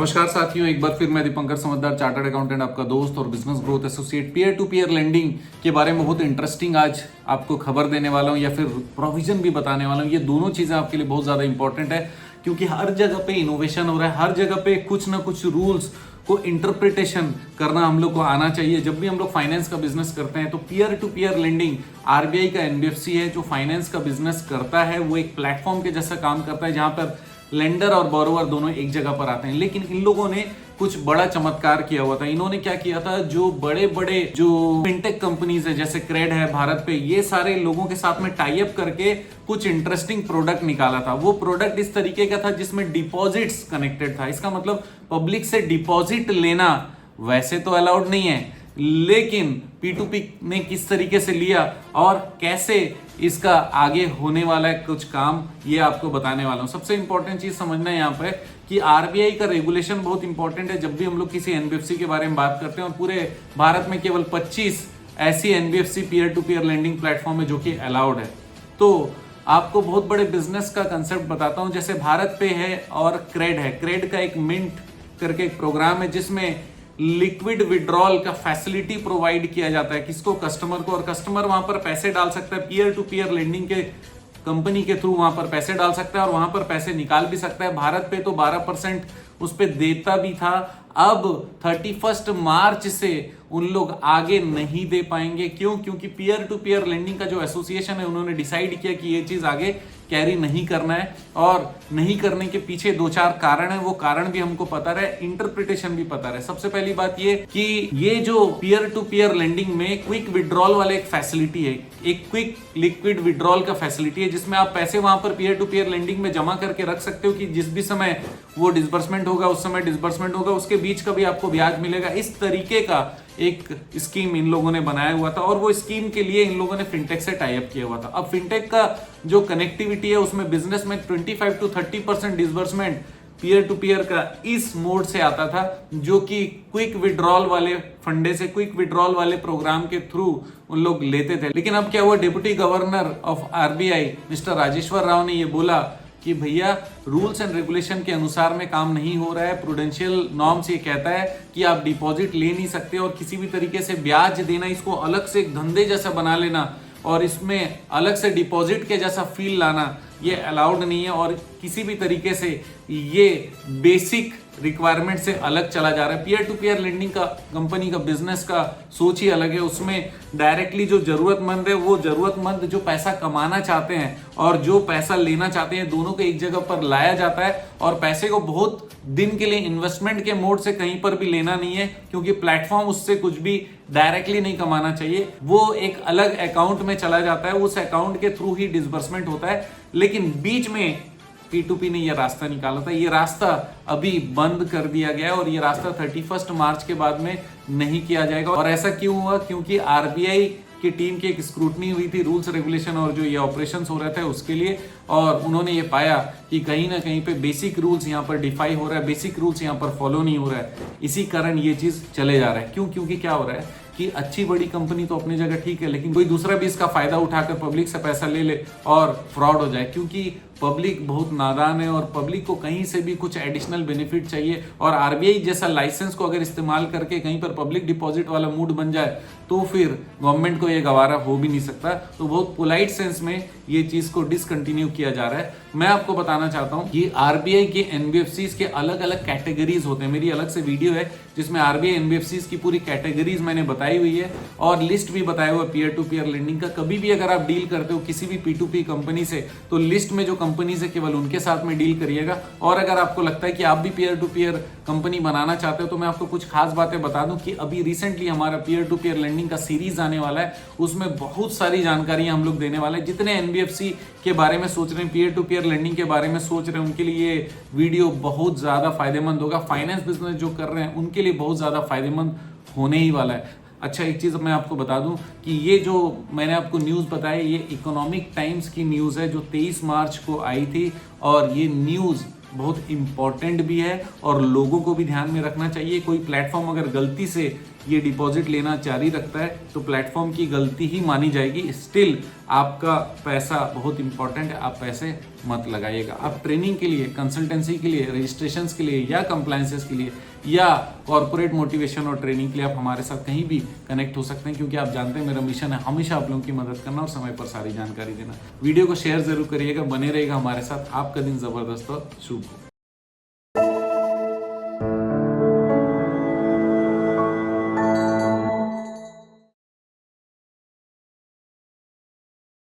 नमस्कार साथियों, एक बार फिर मैं दीपंकर समझदार चार्टर्ड अकाउंटेंट, आपका दोस्त और business growth associate, peer to peer lending के बारे में बहुत इंटरेस्टिंग आज आपको खबर देने वाला हूं या फिर प्रोविजन भी बताने वाला हूं। ये दोनों चीज़ें आपके लिए बहुत ज़्यादा इंपॉर्टेंट है क्योंकि हर जगह पे इनोवेशन हो रहा है, हर जगह पे कुछ ना कुछ रूल्स को इंटरप्रिटेशन करना हम लोग को आना चाहिए। जब भी हम लोग फाइनेंस का बिजनेस करते हैं तो peer to peer lending RBI का एनबीएफसी है जो फाइनेंस का बिजनेस करता है। वो एक प्लेटफॉर्म के जैसा काम करता है जहां पर लेंडर और बोरोवर दोनों एक जगह पर आते हैं। लेकिन इन लोगों ने कुछ बड़ा चमत्कार किया हुआ था। इन्होंने क्या किया था, जो बड़े बड़े जो फिनटेक कंपनीज है जैसे क्रेड है भारत पे, ये सारे लोगों के साथ में टाई अप करके कुछ इंटरेस्टिंग प्रोडक्ट निकाला था। वो प्रोडक्ट इस तरीके का था जिसमें डिपॉजिट्स कनेक्टेड था। इसका मतलब पब्लिक से डिपॉजिट लेना वैसे तो अलाउड नहीं है, लेकिन P2P ने किस तरीके से लिया और कैसे इसका आगे होने वाला है कुछ काम, ये आपको बताने वाला हूं। सबसे इंपॉर्टेंट चीज समझना है यहाँ पे कि आरबीआई का रेगुलेशन बहुत इंपॉर्टेंट है। जब भी हम लोग किसी एनबीएफसी के बारे में बात करते हैं, और पूरे भारत में केवल 25 ऐसी NBFC peer to peer lending platform है जो कि अलाउड है। तो आपको बहुत बड़े बिजनेस का कंसेप्ट बताता हूं। जैसे भारत पे है और क्रेड है। क्रेड का एक मिंट करके एक प्रोग्राम है जिसमें लिक्विड विड्रॉल का फैसिलिटी प्रोवाइड किया जाता है किसको, कस्टमर को, और कस्टमर वहां पर पैसे डाल सकता है। पीयर टू पीयर लेंडिंग के कंपनी के थ्रू वहां पर पैसे डाल सकता है और वहां पर पैसे निकाल भी सकता है। भारत पे तो 12% उस पर देता भी था। अब 31 मार्च से उन लोग आगे नहीं दे पाएंगे। क्यों? क्योंकि पीयर टू पीयर लेंडिंग का जो एसोसिएशन है उन्होंने डिसाइड किया कि ये चीज आगे कैरी नहीं करना है। और नहीं करने के पीछे 2-4 कारण है। वो कारण भी हमको पता रहे, इंटरप्रिटेशन भी पता रहे। सबसे पहली बात ये कि ये जो पीयर टू पीयर लेंडिंग में क्विक विड्रॉल वाले एक फैसिलिटी है, एक क्विक लिक्विड विड्रॉल का फैसिलिटी है जिसमें आप पैसे वहां पर पीयर टू पीयर लेंडिंग में जमा करके रख सकते हो कि जिस भी समय वो डिसबर्समेंट होगा उस समय डिसबर्समेंट होगा, उसके बीच का भी आपको ब्याज मिलेगा। इस तरीके का एक स्कीम इन लोगों ने बनाया हुआ था और वो स्कीम के लिए इन लोगों ने फिनटेक से टाई अप किया हुआ था। अब फिनटेक का जो कनेक्टिविटी है उसमें बिजनेस में 25 to 30% disbursement peer to peer का इस मोड से आता था, जो कि क्विक विड्रॉल वाले फंडे से, क्विक विड्रॉल वाले प्रोग्राम के थ्रू उन लोग लेते थे। लेकिन अब क्या हुआ, deputy governor of RBI mister Rajeshwar Rao ने ये बोला कि भैया रूल्स एंड रेगुलेशन के अनुसार में काम नहीं हो रहा है। प्रूडेंशियल नॉर्म्स ये कहता है कि आप डिपॉजिट ले नहीं सकते और किसी भी तरीके से ब्याज देना, इसको अलग से एक धंधे जैसा बना लेना और इसमें अलग से डिपॉजिट के जैसा फील लाना, ये अलाउड नहीं है। और किसी भी तरीके से ये बेसिक रिक्वायरमेंट से अलग चला जा रहा है। पीयर टू पीयर लेंडिंग का कंपनी का बिजनेस का सोच ही अलग है। उसमें डायरेक्टली जो जरूरतमंद है, वो जरूरतमंद जो पैसा कमाना चाहते हैं और जो पैसा लेना चाहते हैं, दोनों को एक जगह पर लाया जाता है और पैसे को बहुत दिन के लिए इन्वेस्टमेंट के मोड से कहीं पर भी लेना नहीं है, क्योंकि प्लेटफॉर्म उससे कुछ भी डायरेक्टली नहीं कमाना चाहिए। वो एक अलग अकाउंट में चला जाता है, उस अकाउंट के थ्रू ही डिसबर्समेंट होता है। लेकिन बीच में P2P ने ये रास्ता निकाला था। ये रास्ता अभी बंद कर दिया गया और ये रास्ता 31 मार्च के बाद में नहीं किया जाएगा। और ऐसा क्यों हुआ? क्योंकि आरबीआई की टीम की एक स्क्रूटनी हुई थी रूल्स रेगुलेशन और जो ये ऑपरेशंस हो रहे थे उसके लिए, और उन्होंने ये पाया कि कहीं ना कहीं पे बेसिक रूल्स यहाँ पर डिफाई हो रहा है, बेसिक रूल्स यहाँ पर फॉलो नहीं हो रहा है। इसी कारण ये चीज चले जा रहा है। क्यों? क्योंकि क्या हो रहा है कि अच्छी बड़ी कंपनी तो अपनी जगह ठीक है, लेकिन कोई दूसरा भी इसका फायदा उठाकर पब्लिक से पैसा ले ले और फ्रॉड हो जाए। क्योंकि पब्लिक बहुत नादान है और पब्लिक को कहीं से भी कुछ एडिशनल बेनिफिट चाहिए, और आरबीआई जैसा लाइसेंस को अगर इस्तेमाल करके कहीं पर पब्लिक डिपॉजिट वाला मूड बन जाए तो फिर गवर्नमेंट को ये गवारा हो भी नहीं सकता। तो बहुत पोलाइट सेंस में ये चीज को डिसकंटिन्यू किया जा रहा है। मैं आपको बताना चाहता हूं कि आरबीआई के एनबीएफसीज के अलग अलग कैटेगरीज होते हैं। मेरी अलग से वीडियो है जिसमें आरबीआई एनबीएफसीज की पूरी कैटेगरीज मैंने बताई हुई है और लिस्ट भी बताया हुआ है पीयर टू पीयर लेंडिंग का। कभी भी अगर आप डील करते हो किसी भी P2P कंपनी से, तो लिस्ट में जो कंपनीज है केवल उनके साथ में डील करिएगा। और अगर आपको लगता है कि आप भी पीयर टू पीयर कंपनी बनाना चाहते हो तो मैं आपको कुछ खास बातें बता दूं कि अभी रिसेंटली हमारा पीयर टू पीयर लेंडिंग का सीरीज आने वाला है। उसमें बहुत सारी जानकारियां हम लोग देने वाले हैं। जितने एनबीएफसी के बारे में सोच रहे हैं, पीयर टू पीयर लेंडिंग के बारे में सोच रहे हैं, उनके लिए ये वीडियो बहुत ज्यादा फायदेमंद होगा। फाइनेंस बिजनेस जो कर रहे हैं उनके लिए बहुत ज्यादा फायदेमंद होने ही वाला है। अच्छा, एक चीज मैं आपको बता दूं कि ये जो मैंने आपको न्यूज बताई, ये इकोनॉमिक टाइम्स की न्यूज है जो 23 मार्च को आई थी, और ये न्यूज बहुत इंपॉर्टेंट भी है और लोगों को भी ध्यान में रखना चाहिए। कोई प्लेटफॉर्म अगर गलती से ये डिपॉजिट लेना जारी रखता है तो प्लेटफॉर्म की गलती ही मानी जाएगी। स्टिल आपका पैसा बहुत इंपॉर्टेंट है, आप पैसे मत लगाइएगा। आप ट्रेनिंग के लिए, कंसल्टेंसी के लिए, रजिस्ट्रेशन के लिए या कंप्लायंसेस के लिए या कॉर्पोरेट मोटिवेशन और ट्रेनिंग के लिए आप हमारे साथ कहीं भी कनेक्ट हो सकते हैं, क्योंकि आप जानते हैं मेरा मिशन है हमेशा आप लोगों की मदद करना और समय पर सारी जानकारी देना। वीडियो को शेयर जरूर करिएगा, बने रहेगा हमारे साथ। आपका दिन जबरदस्त और शुभ हो।